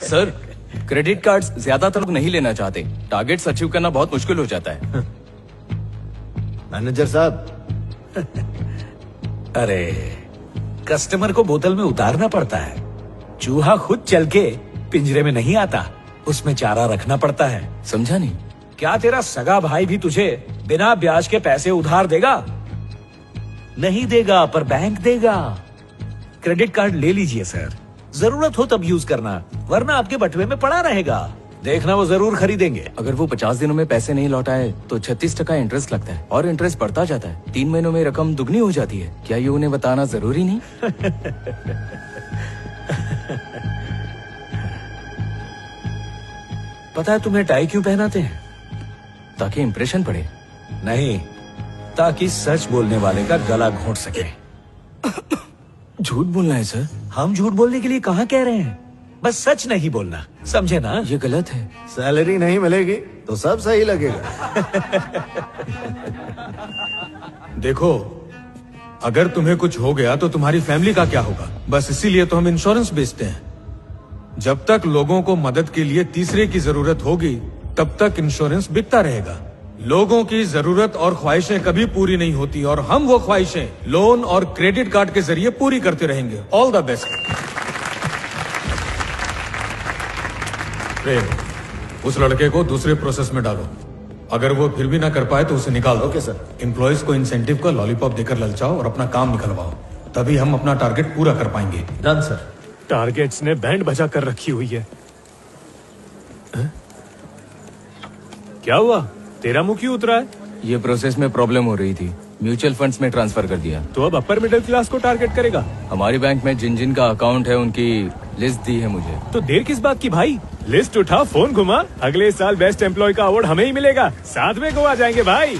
Sir, credit cards ज्यादातर लोग नहीं लेना चाहते। टारगेट्स अचीव करना बहुत मुश्किल हो जाता है। मैनेजर साहब, अरे कस्टमर को बोतल में उतारना पड़ता है। चूहा खुद चल के पिंजरे में नहीं आता, उसमें चारा रखना पड़ता है। समझा नहीं? क्या तेरा सगा भाई भी तुझे बिना ब्याज के पैसे उधार देगा? नहीं देगा, पर बैंक देगा। क्रेडिट कार्ड ले लीजिए सर, जरूरत हो तब यूज करना, वरना आपके बटुए में पड़ा रहेगा। देखना वो जरूर खरीदेंगे। अगर वो 50 दिनों में पैसे नहीं लौटाए तो 36% इंटरेस्ट लगता है और इंटरेस्ट बढ़ता जाता है। 3 महीनों में रकम दुगनी हो जाती है। क्या ये उन्हें बताना जरूरी नहीं? पता है तुम्हें टाई क्यों पहनाते हैं? ताकि इम्प्रेशन पड़े। नहीं, ताकि सच बोलने वाले का गला घोंट सके। झूठ बोलना है सर? हम झूठ बोलने के लिए कहाँ कह रहे हैं, बस सच नहीं बोलना, समझे ना? ये गलत है। सैलरी नहीं मिलेगी तो सब सही लगेगा। देखो, अगर तुम्हें कुछ हो गया तो तुम्हारी फैमिली का क्या होगा? बस इसीलिए तो हम इंश्योरेंस बेचते हैं। जब तक लोगों को मदद के लिए तीसरे की जरूरत होगी, तब तक इंश्योरेंस बिकता रहेगा। लोगों की जरूरत और ख्वाहिशें कभी पूरी नहीं होती और हम वो ख्वाहिशें लोन और क्रेडिट कार्ड के जरिए पूरी करते रहेंगे। All the best. प्रेम, उस लड़के को दूसरे प्रोसेस में डालो। अगर वो फिर भी ना कर पाए तो उसे निकाल दो। Okay sir. एम्प्लॉयज को इंसेंटिव का लॉलीपॉप देकर ललचाओ और अपना काम निकलवाओ, तभी हम अपना टारगेट पूरा कर पाएंगे। Done sir. टारगेट्स ने बैंड बजा कर रखी हुई है। क्या हुआ? तेरा मुंह क्यों उतरा है? ये प्रोसेस में प्रॉब्लम हो रही थी, म्यूचुअल फंड्स में ट्रांसफर कर दिया। तो अब अपर मिडिल क्लास को टारगेट करेगा? हमारी बैंक में जिन जिन का अकाउंट है उनकी लिस्ट दी है मुझे। तो देर किस बात की भाई? लिस्ट उठा, फोन घुमा, अगले साल बेस्ट एम्प्लॉय का अवार्ड हमें ही मिलेगा। साथ में गोवा जाएंगे भाई।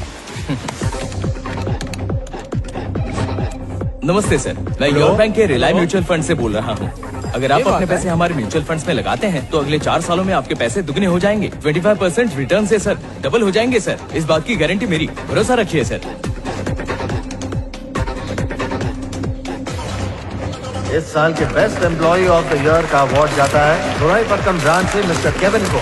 नमस्ते सर, मैं योर बैंक के रिलाय म्यूचुअल फंड से बोल रहा हूँ। अगर आप अपने पैसे हमारे म्यूचुअल फंड्स में लगाते हैं तो अगले 4 सालों में आपके पैसे दुगने हो जाएंगे। 25% रिटर्न से सर डबल हो जाएंगे सर। इस बात की गारंटी मेरी, भरोसा रखिए सर। इस साल के best employee of the year का अवार्ड जाता है दोराईपट्टनम ब्रांच से मिस्टर केविन को।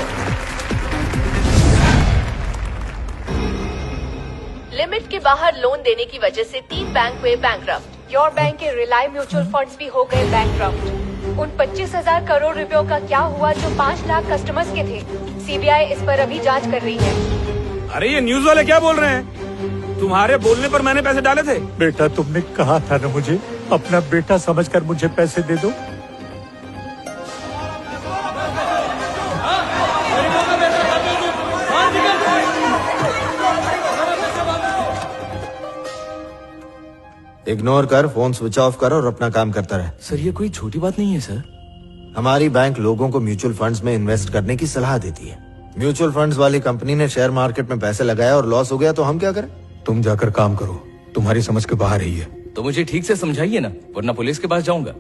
लिमिट के बाहर लोन देने की वजह से 3 बैंक हुए बैंकरप्ट। योर बैंक के रिलाय म्यूचुअल फंड्स भी हो गए बैंकरप्ट। उन 25,000 करोड़ रुपयों का क्या हुआ जो 5 लाख कस्टमर्स के थे? सीबीआई इस पर अभी जांच कर रही है। अरे ये न्यूज वाले क्या बोल रहे हैं? तुम्हारे बोलने पर मैंने पैसे डाले थे। बेटा, तुमने कहा था ना मुझे अपना बेटा समझकर मुझे पैसे दे दो। इग्नोर कर, फोन स्विच ऑफ कर और अपना काम करता रहे। सर, ये कोई छोटी बात नहीं है सर। हमारी बैंक लोगों को म्यूचुअल फंड्स में इन्वेस्ट करने की सलाह देती है। म्यूचुअल फंड्स वाली कंपनी ने शेयर मार्केट में पैसे लगाया और लॉस हो गया तो हम क्या करें? तुम जाकर काम करो, तुम्हारी समझ के बाहर ही है। तो मुझे ठीक से समझाइए ना, वरना पुलिस के पास जाऊंगा।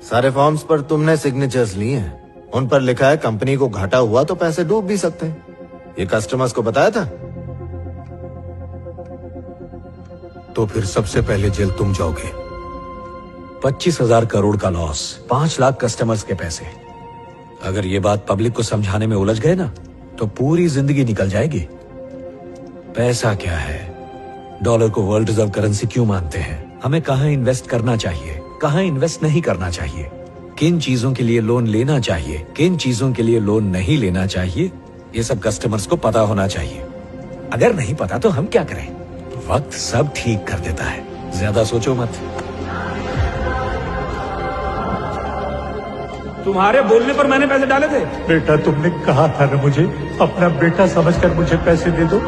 सारे फॉर्म्स पर तुमने सिग्नेचर्स लिए हैं, उन पर लिखा है कंपनी को घाटा हुआ तो पैसे डूब भी सकते हैं। ये कस्टमर्स को बताया था? तो फिर सबसे पहले जेल तुम जाओगे। 25,000 करोड़ का लॉस, 5 लाख कस्टमर्स के पैसे। अगर ये बात पब्लिक को समझाने में उलझ गए ना तो पूरी जिंदगी निकल जाएगी। पैसा क्या है? डॉलर को वर्ल्ड रिजर्व करेंसी क्यों मानते हैं? हमें कहाँ इन्वेस्ट करना चाहिए, कहाँ इन्वेस्ट नहीं करना चाहिए, किन चीजों के लिए लोन लेना चाहिए, किन चीजों के लिए लोन नहीं लेना चाहिए, ये सब कस्टमर्स को पता होना चाहिए। अगर नहीं पता तो हम क्या करें? वक्त सब ठीक कर देता है, ज्यादा सोचो मत। तुम्हारे बोलने पर मैंने पैसे डाले थे। बेटा, तुमने कहा था ना मुझे अपना बेटा समझकर मुझे पैसे दे दो।